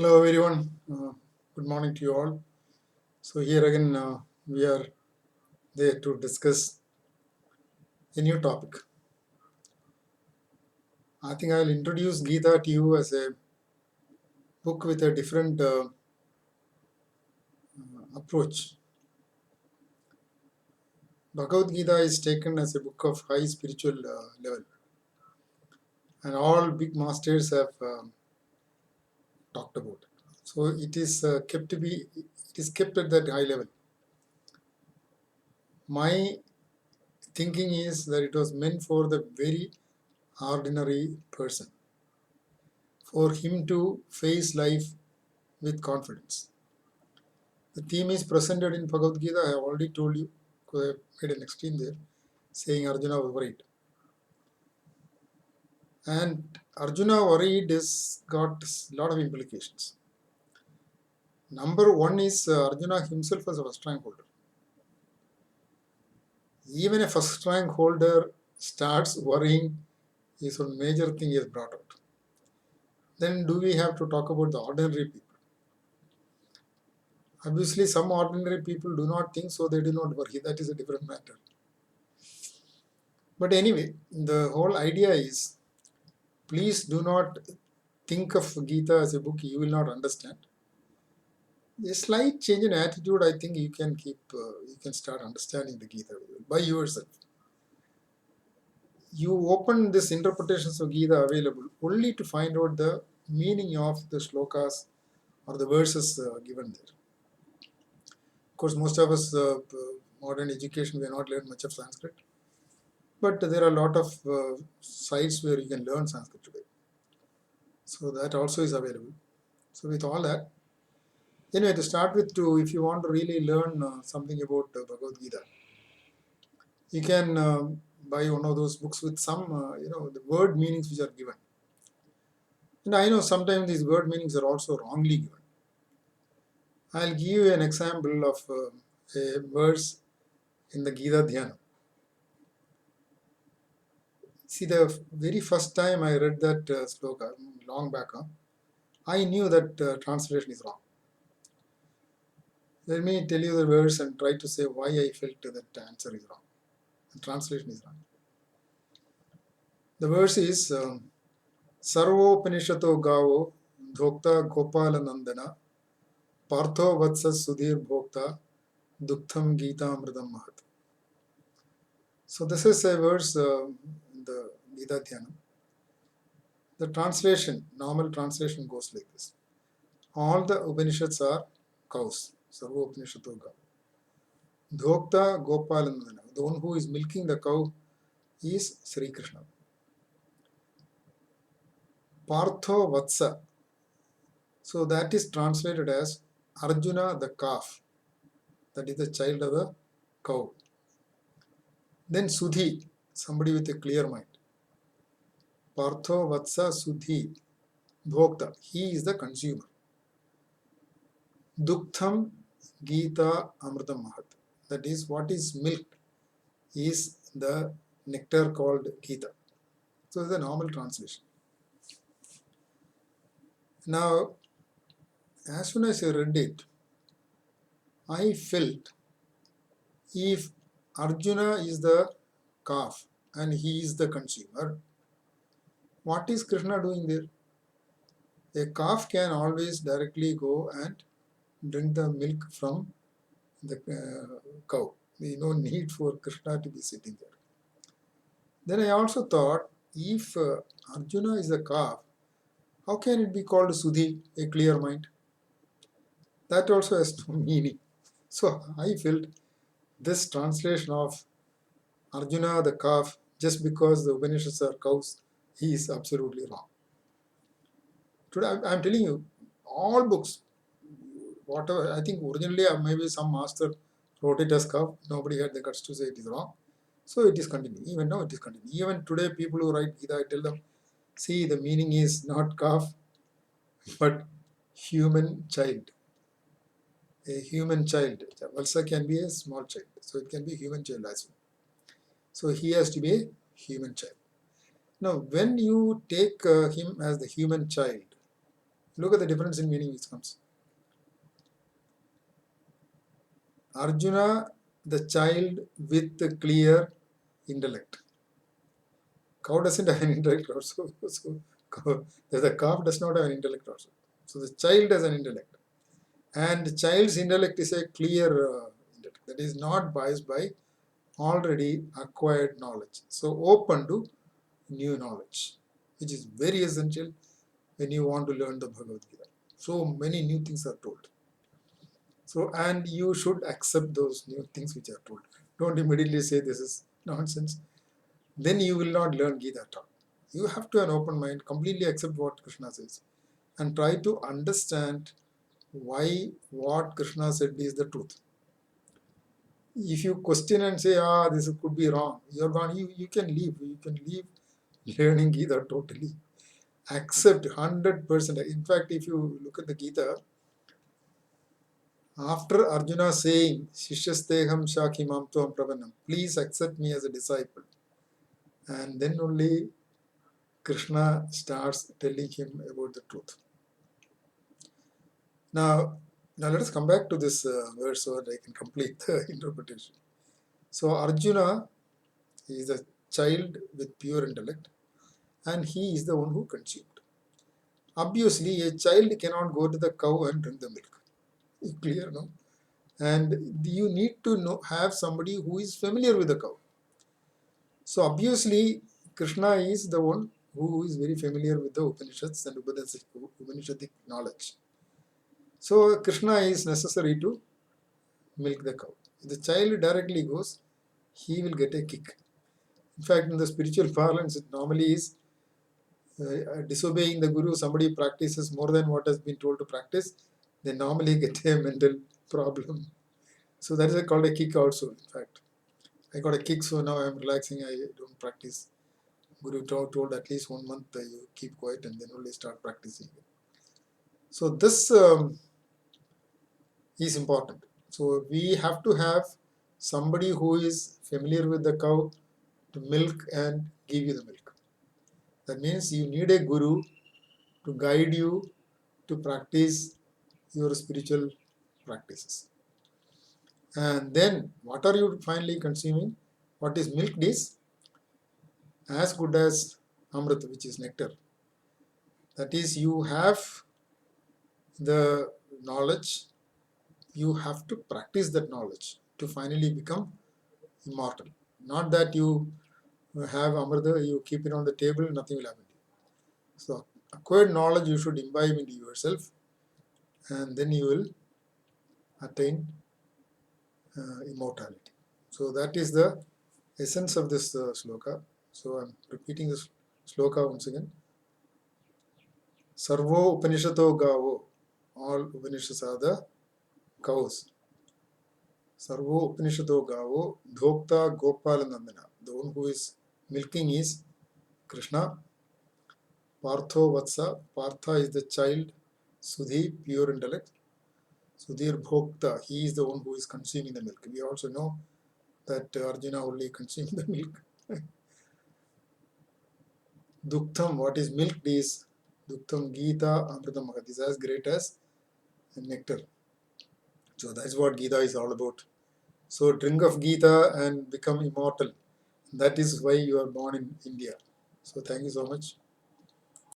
Hello everyone. Good morning to you all. So here again we are there to discuss a new topic. I think I will introduce Gita to you as a book with a different approach. Bhagavad Gita is taken as a book of high spiritual level, and all big masters have talked about it. So it is kept at that high level. My thinking is that it was meant for the very ordinary person, for him to face life with confidence. The theme is presented in Bhagavad Gita. I have already told you, because I made an extreme there, saying Arjuna was worried. And Arjuna worried is got a lot of implications. Number one is Arjuna himself as a first rank holder. Even a first rank holder starts worrying is one major thing he has brought out. Then do we have to talk about the ordinary people? Obviously, some ordinary people do not think so, they do not worry. That is a different matter. But anyway, the whole idea is please do not think of Gita as a book you will not understand. A slight change in attitude, I think you can start understanding the Gita by yourself. You open this interpretations of Gita available only to find out the meaning of the shlokas or the verses given there. Of course, most of us, modern education, we have not learned much of Sanskrit. But there are a lot of sites where you can learn Sanskrit today. So that also is available. So with all that, anyway, to start with, if you want to really learn something about Bhagavad Gita, you can buy one of those books with some, the word meanings which are given. And I know sometimes these word meanings are also wrongly given. I'll give you an example of a verse in the Gita Dhyana. See, the very first time I read that sloka, long back, I knew that translation is wrong. Let me tell you the verse and try to say why I felt that answer is wrong. The translation is wrong. The verse is Sarvopanishato Gavo Dhokta Gopalanandana Partho Vatsa Sudhir Bhokta Duktham Gita Amridam Mahat. So this is a verse in the Gita Dhyana. The translation, normal translation goes like this. All the Upanishads are cows. Sarvopanishato Gavo. Dhokta Gopalanandana. The one who is milking the cow is Sri Krishna. Partho Vatsa. So that is translated as Arjuna the calf. That is the child of the cow. Then Sudhi, somebody with a clear mind. Partho Vatsa Sudhi, Bhokta. He is the consumer. Duktham Gita Amritam Mahat. That is what is milked is the nectar called Gita. So it's the normal translation. Now, as soon as I read it, I felt if Arjuna is the calf and he is the consumer, what is Krishna doing there? A calf can always directly go and drink the milk from the cow. There is no need for Krishna to be sitting there. Then I also thought, if Arjuna is a calf, how can it be called Sudhi, a clear mind? That also has no meaning. So I felt this translation of Arjuna the calf, just because the Upanishads are cows, he is absolutely wrong. Today I am telling you, all books, whatever, I think originally maybe some master wrote it as calf, nobody had the guts to say it is wrong. So it is continuing. Even now it is continuing. Even today people who write Gita, I tell them, see, the meaning is not calf, but human child. A human child. Valsa can be a small child. So it can be a human child as well. So he has to be a human child. Now, when you take him as the human child, Look at the difference in meaning which comes. Arjuna, the child with the clear intellect. Cow doesn't have an intellect also. So the calf does not have an intellect also. So the child has an intellect. And child's intellect is a clear intellect that is not biased by already acquired knowledge. So open to new knowledge, which is very essential when you want to learn the Bhagavad Gita. So many new things are told. So, and you should accept those new things which are told. Don't immediately say this is nonsense. Then you will not learn Gita at all. You have to have an open mind, completely accept what Krishna says, and try to understand why what Krishna said is the truth. If you question and say, this could be wrong, you're gone, you can leave. You can leave learning Gita totally. Accept 100%. In fact, if you look at the Gita, after Arjuna saying, Shishyasteham Shakimam Tvam Pravanam, please accept me as a disciple. And then only Krishna starts telling him about the truth. Now let us come back to this verse so that I can complete the interpretation. So Arjuna is a child with pure intellect, and he is the one who consumed. Obviously, a child cannot go to the cow and drink the milk. Clear, no? And you need to have somebody who is familiar with the cow. So obviously, Krishna is the one who is very familiar with the Upanishads and Upanishadic knowledge. So Krishna is necessary to milk the cow. If the child directly goes, he will get a kick. In fact, in the spiritual parlance, it normally is disobeying the Guru. Somebody practices more than what has been told to practice, they normally get a mental problem. So that is called a kick also. In fact, I got a kick, so now I'm relaxing. I don't practice. Guru told at least 1 month you keep quiet and then only start practicing. So this is important. So we have to have somebody who is familiar with the cow to milk and give you the milk. That means you need a guru to guide you to practice your spiritual practices. And then what are you finally consuming? What is milk is as good as Amrit, which is nectar. That is, you have the knowledge, you have to practice that knowledge to finally become immortal. Not that you have Amrita, you keep it on the table, nothing will happen to you. So acquired knowledge you should imbibe into yourself, and then you will attain immortality. So that is the essence of this sloka. So I'm repeating this sloka once again. Sarvo Upanishato Gavo, all Upanishads are the cows. Sarvo Upanishato Gavo, Dhokta Gopalanandana. The one who is milking is Krishna. Partho Vatsa, Partha is the child, Sudhi, pure intellect. Sudhir Bhokta, he is the one who is consuming the milk. We also know that Arjuna only consumed the milk. Duktham, what is milked is Duktham Gita Amritam Mahat, is as great as nectar. So that's what Gita is all about. So drink of Gita and become immortal. That is why you are born in India. So thank you so much.